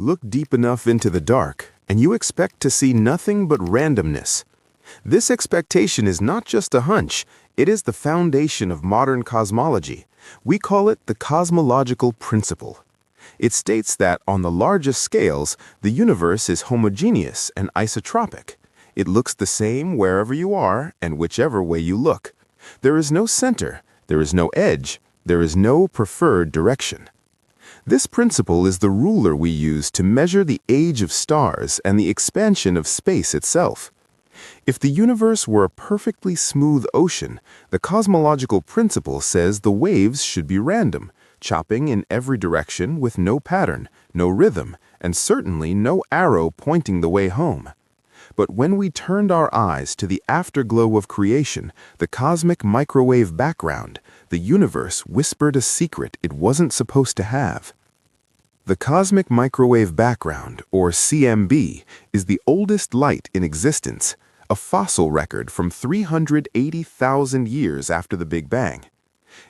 Look deep enough into the dark, and you expect to see nothing but randomness. This expectation is not just a hunch, it is the foundation of modern cosmology. We call it the cosmological principle. It states that on the largest scales, the universe is homogeneous and isotropic. It looks the same wherever you are and whichever way you look. There is no center, there is no edge, there is no preferred direction. This principle is the ruler we use to measure the age of stars and the expansion of space itself. If the universe were a perfectly smooth ocean, the cosmological principle says the waves should be random, chopping in every direction with no pattern, no rhythm, and certainly no arrow pointing the way home. But when we turned our eyes to the afterglow of creation, the cosmic microwave background, the universe whispered a secret it wasn't supposed to have. The cosmic microwave background, or CMB, is the oldest light in existence, a fossil record from 380,000 years after the Big Bang.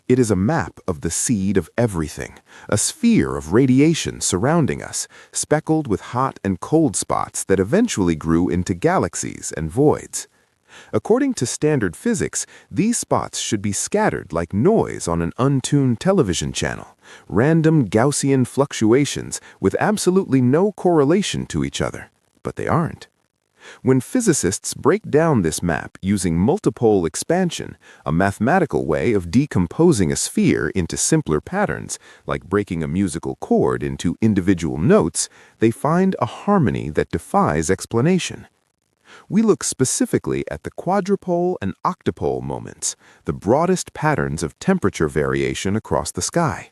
It is a map of the seed of everything, a sphere of radiation surrounding us, speckled with hot and cold spots that eventually grew into galaxies and voids. According to standard physics, these spots should be scattered like noise on an untuned television channel, random Gaussian fluctuations with absolutely no correlation to each other. But they aren't. When physicists break down this map using multipole expansion, a mathematical way of decomposing a sphere into simpler patterns, like breaking a musical chord into individual notes, they find a harmony that defies explanation. We look specifically at the quadrupole and octupole moments, the broadest patterns of temperature variation across the sky.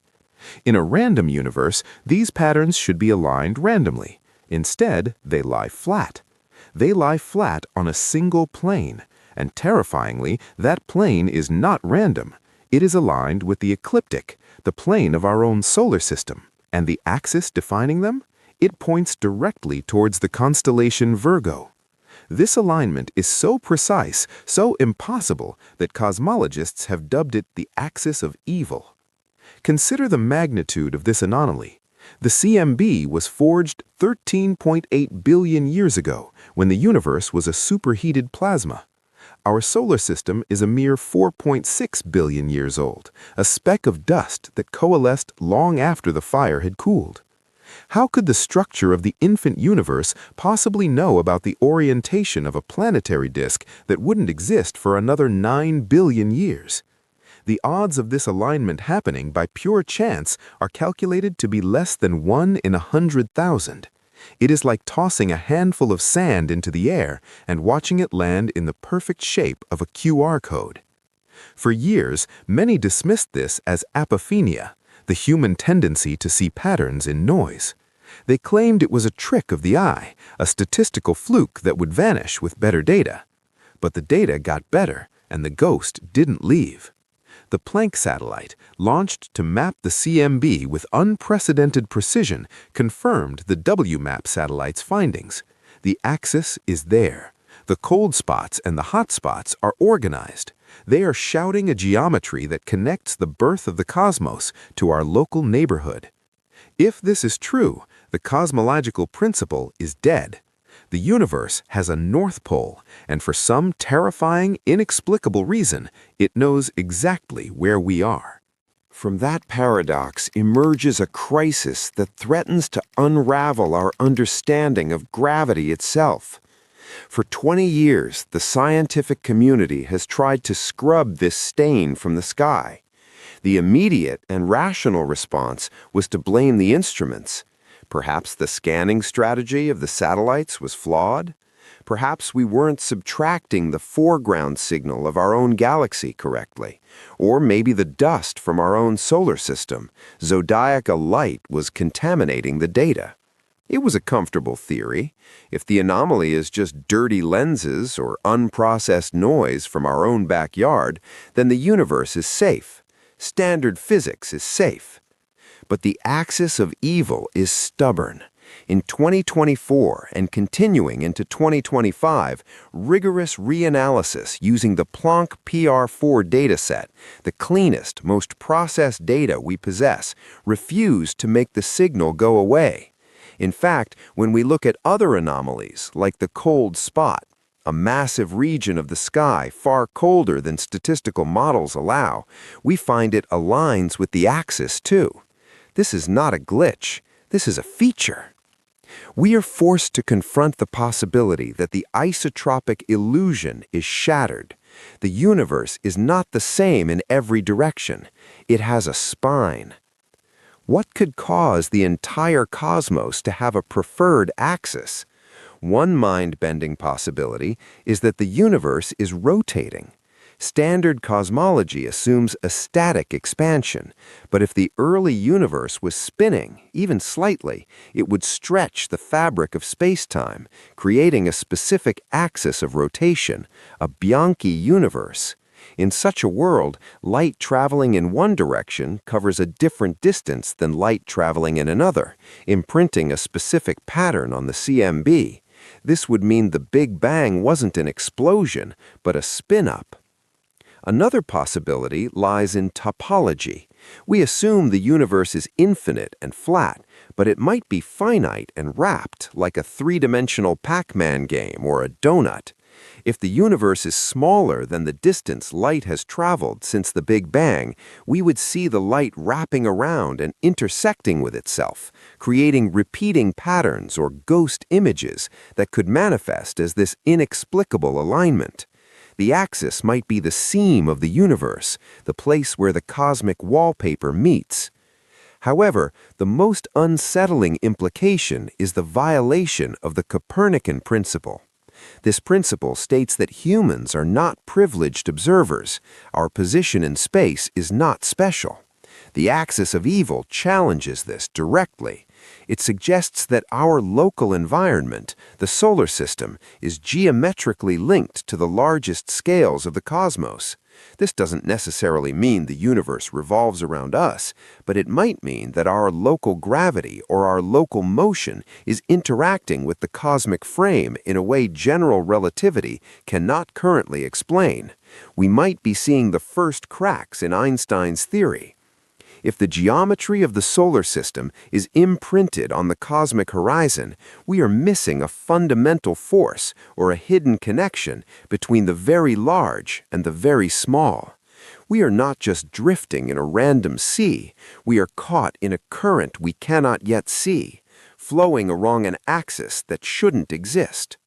In a random universe, these patterns should be aligned randomly. Instead, they lie flat. They lie flat on a single plane, and terrifyingly, that plane is not random. It is aligned with the ecliptic, the plane of our own solar system, and the axis defining them? It points directly towards the constellation Virgo. This alignment is so precise, so impossible, that cosmologists have dubbed it the axis of evil. Consider the magnitude of this anomaly. The CMB was forged 13.8 billion years ago, when the universe was a superheated plasma. Our solar system is a mere 4.6 billion years old, a speck of dust that coalesced long after the fire had cooled. How could the structure of the infant universe possibly know about the orientation of a planetary disk that wouldn't exist for another 9 billion years? The odds of this alignment happening by pure chance are calculated to be less than 1 in 100,000. It is like tossing a handful of sand into the air and watching it land in the perfect shape of a QR code. For years, many dismissed this as apophenia, the human tendency to see patterns in noise. They claimed it was a trick of the eye, a statistical fluke that would vanish with better data. But the data got better, and the ghost didn't leave. The Planck satellite, launched to map the CMB with unprecedented precision, confirmed the WMAP satellite's findings. The axis is there. The cold spots and the hot spots are organized. They are shouting a geometry that connects the birth of the cosmos to our local neighborhood. If this is true, the cosmological principle is dead. The universe has a North Pole, and for some terrifying, inexplicable reason, it knows exactly where we are. From that paradox emerges a crisis that threatens to unravel our understanding of gravity itself. For 20 years, the scientific community has tried to scrub this stain from the sky. The immediate and rational response was to blame the instruments. Perhaps the scanning strategy of the satellites was flawed. Perhaps we weren't subtracting the foreground signal of our own galaxy correctly. Or maybe the dust from our own solar system, zodiacal light, was contaminating the data. It was a comfortable theory. If the anomaly is just dirty lenses or unprocessed noise from our own backyard, then the universe is safe. Standard physics is safe. But the axis of evil is stubborn. In 2024 and continuing into 2025, rigorous reanalysis using the Planck PR4 dataset, the cleanest, most processed data we possess, refused to make the signal go away. In fact, when we look at other anomalies, like the cold spot, a massive region of the sky far colder than statistical models allow, we find it aligns with the axis too. This is not a glitch. This is a feature. We are forced to confront the possibility that the isotropic illusion is shattered. The universe is not the same in every direction. It has a spine. What could cause the entire cosmos to have a preferred axis? One mind-bending possibility is that the universe is rotating. Standard cosmology assumes a static expansion, but if the early universe was spinning, even slightly, it would stretch the fabric of space-time, creating a specific axis of rotation, a Bianchi universe. In such a world, light traveling in one direction covers a different distance than light traveling in another, imprinting a specific pattern on the CMB. This would mean the Big Bang wasn't an explosion, but a spin-up. Another possibility lies in topology. We assume the universe is infinite and flat, but it might be finite and wrapped, like a three-dimensional Pac-Man game or a donut. If the universe is smaller than the distance light has traveled since the Big Bang, we would see the light wrapping around and intersecting with itself, creating repeating patterns or ghost images that could manifest as this inexplicable alignment. The axis might be the seam of the universe, the place where the cosmic wallpaper meets. However, the most unsettling implication is the violation of the Copernican principle. This principle states that humans are not privileged observers. Our position in space is not special. The axis of evil challenges this directly. It suggests that our local environment, the solar system, is geometrically linked to the largest scales of the cosmos. This doesn't necessarily mean the universe revolves around us, but it might mean that our local gravity or our local motion is interacting with the cosmic frame in a way general relativity cannot currently explain. We might be seeing the first cracks in Einstein's theory. If the geometry of the solar system is imprinted on the cosmic horizon, we are missing a fundamental force or a hidden connection between the very large and the very small. We are not just drifting in a random sea, we are caught in a current we cannot yet see, flowing along an axis that shouldn't exist.